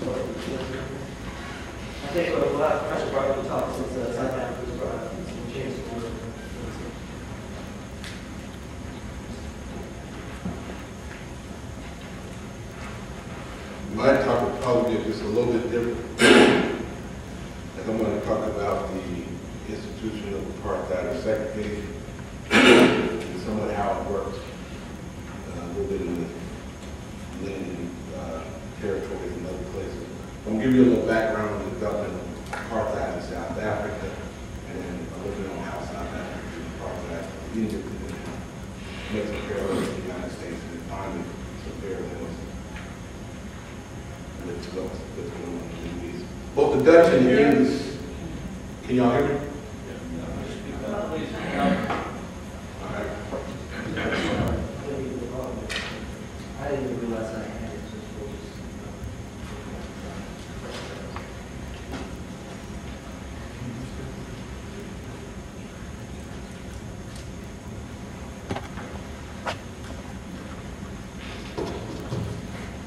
I think what Professor Bartley talked since South Africa's brought up some changes to the My talk will probably be just a little bit different. As I'm going to talk about the institution of apartheid or segregation and somewhat how it works. A little bit in the land territories and other places. I'm going to give you a little background on the development of apartheid in South Africa, and then a little bit on how South Africa is apartheid in Egypt, and then make some parallels with the United States, and finally some parallels with what's going on in the Middle East. Both the Dutch and the English, can y'all hear me? All right. I didn't even realize I had it.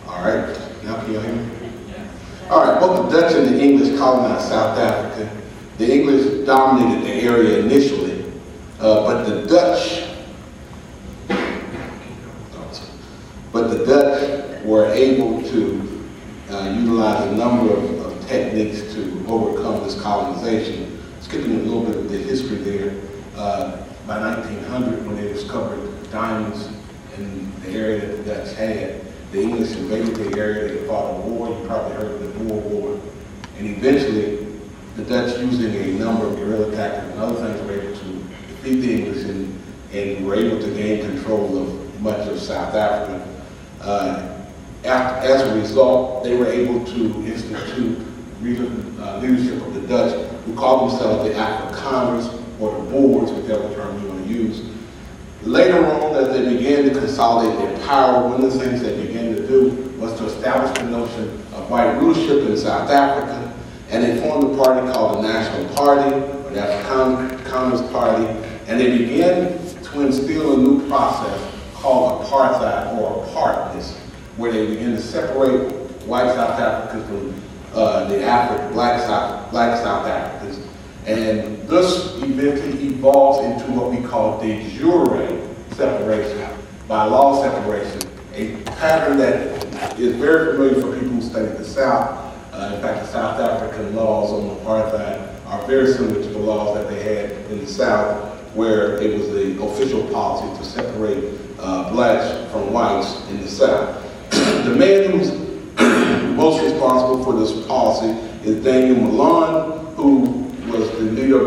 All right, now can y'all hear me? All right, both the Dutch and the English colonized South Africa. The English dominated the area initially, but the Dutch were able to utilize a number of techniques to overcome this colonization. Skipping a little bit of the history there, by 1900, when they discovered diamonds in the area that the Dutch had, the English invaded the area. They fought a war. You probably heard of the Boer War. And eventually, the Dutch, using a number of guerrilla tactics and other things, were able to defeat the English and were able to gain control of much of South Africa. As a result, they were able to institute leadership of the Dutch, who called themselves the Afrikaners, or the Boers, whichever term you want to use. Later on, as they began to consolidate their power, one of the things they began to do was to establish the notion of white rulership in South Africa, and they formed a party called the National Party, or the Afrikaners Party, and they began to instill a new process called apartheid, or apartness, where they began to separate white South Africans from the black South Africans. And this eventually evolves into what we call de jure separation, by law separation, a pattern that is very familiar for people who study the South. In fact, the South African laws on apartheid are very similar to the laws that they had in the South, where it was the official policy to separate blacks from whites in the South. The man who's most responsible for this policy is Daniel Malan, who was the leader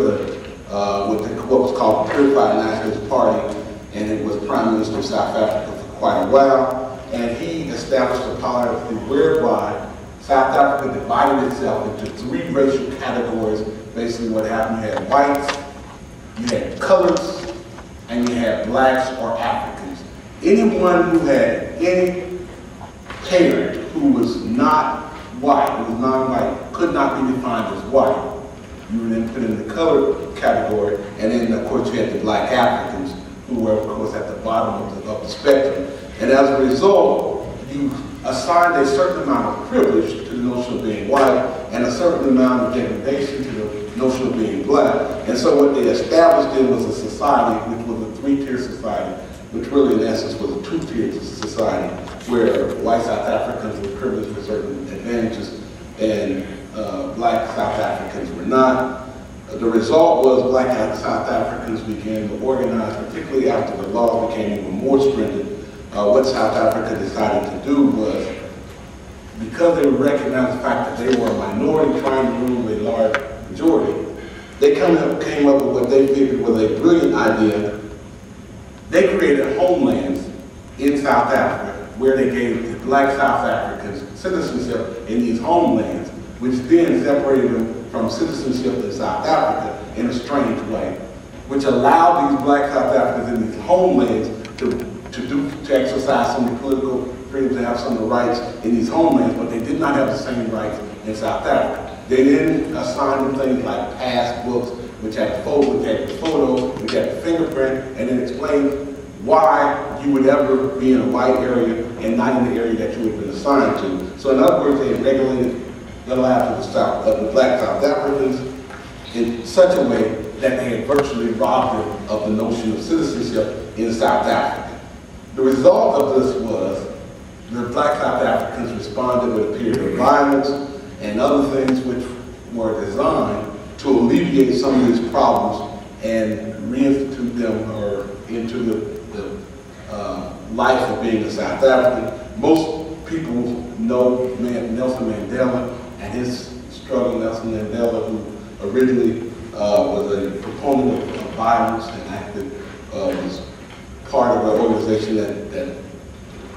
of what was called the Purified Nationalist Party, and it was Prime Minister of South Africa for quite a while. And he established a policy whereby South Africa divided itself into three racial categories. Basically what happened, you had whites, you had coloreds, and you had blacks or Africans. Anyone who had any parent who was not white, who was non-white, could not be defined as white. You were then put in the colored category, and then of course you had the black Africans, who were of course at the bottom of the spectrum. And as a result, you assigned a certain amount of privilege to the notion of being white, and a certain amount of degradation to the notion of being black. And so what they established then was a society which was a three-tier society, which really in essence was a two-tier society, where white South Africans were privileged with certain advantages and black South Africans were not. The result was black South Africans began to organize, particularly after the laws became even more stringent. What South Africa decided to do was, because they recognized the fact that they were a minority trying to rule a large majority, they came up with what they figured was a brilliant idea. They created homelands in South Africa, where they gave the black South Africans citizenship in these homelands, which then separated them from citizenship in South Africa in a strange way, which allowed these black South Africans in these homelands to exercise some of the political freedoms, to have some of the rights in these homelands, but they did not have the same rights in South Africa. They then assigned them things like passbooks, which had the photo, which had the fingerprint, and then explained why you would ever be in a white area and not in the area that you had been assigned to. So in other words, they regulated the lives of the black South Africans in such a way that they had virtually robbed them of the notion of citizenship in South Africa. The result of this was the black South Africans responded with a period of violence and other things which were designed to alleviate some of these problems and reinstitute them into the life of being a South African. Most people know Nelson Mandela and his struggle. Nelson Mandela, who originally was a proponent of violence and was part of an organization that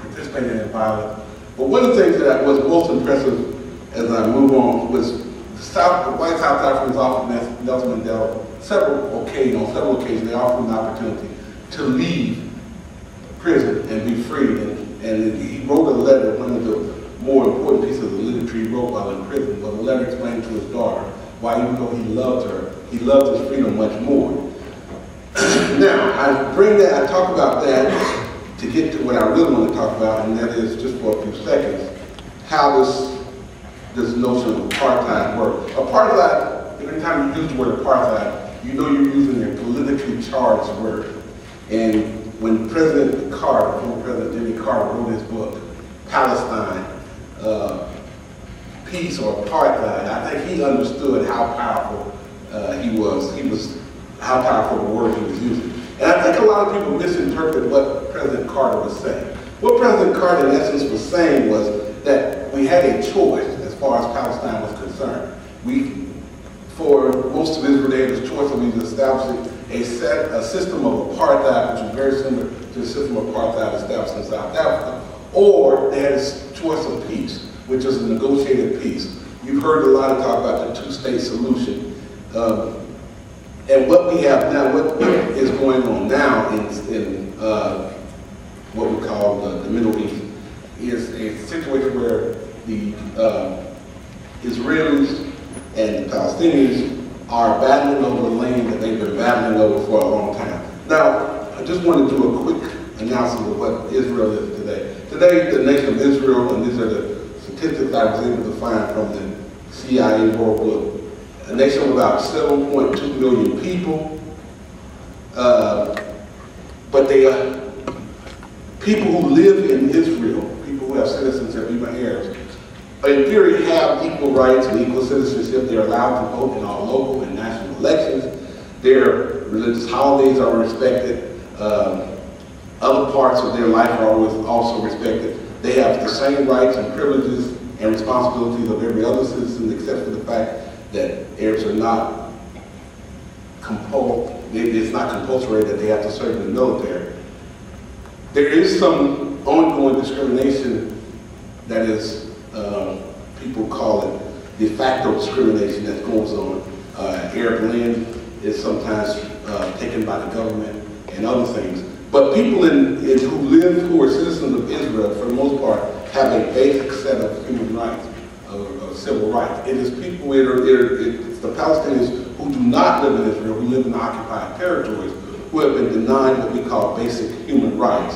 participated in violence. But one of the things that was most impressive as I move on was the white South Africans offered Nelson Mandela on several occasions, they offered him an opportunity to leave prison and be freed. And he wrote a letter, one of the more important pieces of the literature he wrote while in prison, was a letter explaining to his daughter why, even though he loved her, he loved his freedom much more. Now, I talk about that to get to what I really want to talk about, and that is, just for a few seconds, how this notion of apartheid works. Apartheid, every time you use the word apartheid, you know you're using a politically charged word. And when President Carter, former President Jimmy Carter, wrote his book, Palestine, Peace or Apartheid, I think he understood how powerful how powerful the word he was using. And I think a lot of people misinterpret what President Carter was saying. What President Carter in essence was saying was that we had a choice as far as Palestine was concerned. For most of Israel, they had this choice of either establishing a system of apartheid, which was very similar to the system of apartheid established in South Africa, or they had a choice of peace, which is a negotiated peace. You've heard a lot of talk about the two-state solution. And what we have now, what is going on now in what we call the Middle East, is a situation where the Israelis and the Palestinians are battling over land that they've been battling over for a long time. Now, I just want to do a quick announcement of what Israel is today. Today, the nation of Israel, and these are the statistics I was able to find from the CIA World Book, a nation of about 7.2 million people, but they are people who live in Israel, people who have citizenship, even Arabs, in theory have equal rights and equal citizenship. They're allowed to vote in all local and national elections. Their religious holidays are respected. Other parts of their life are also respected. They have the same rights and privileges and responsibilities of every other citizen, except for the fact that Arabs are not it's not compulsory that they have to serve in the military. There is some ongoing discrimination that is, people call it de facto discrimination that goes on. Arab land is sometimes taken by the government and other things. But people who are citizens of Israel, for the most part, have a basic set of human rights, of civil rights. It is people, it's the Palestinians who do not live in Israel, who live in occupied territories, who have been denied what we call basic human rights.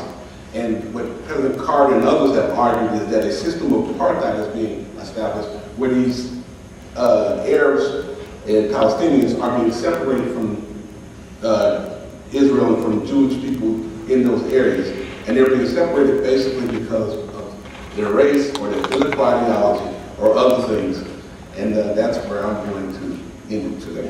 And what President Carter and others have argued is that a system of apartheid is being established where these Arabs and Palestinians are being separated from Israel and from Jewish people in those areas. And they're being separated basically because of their race or their political ideology or other things. And that's where I'm going to end it today.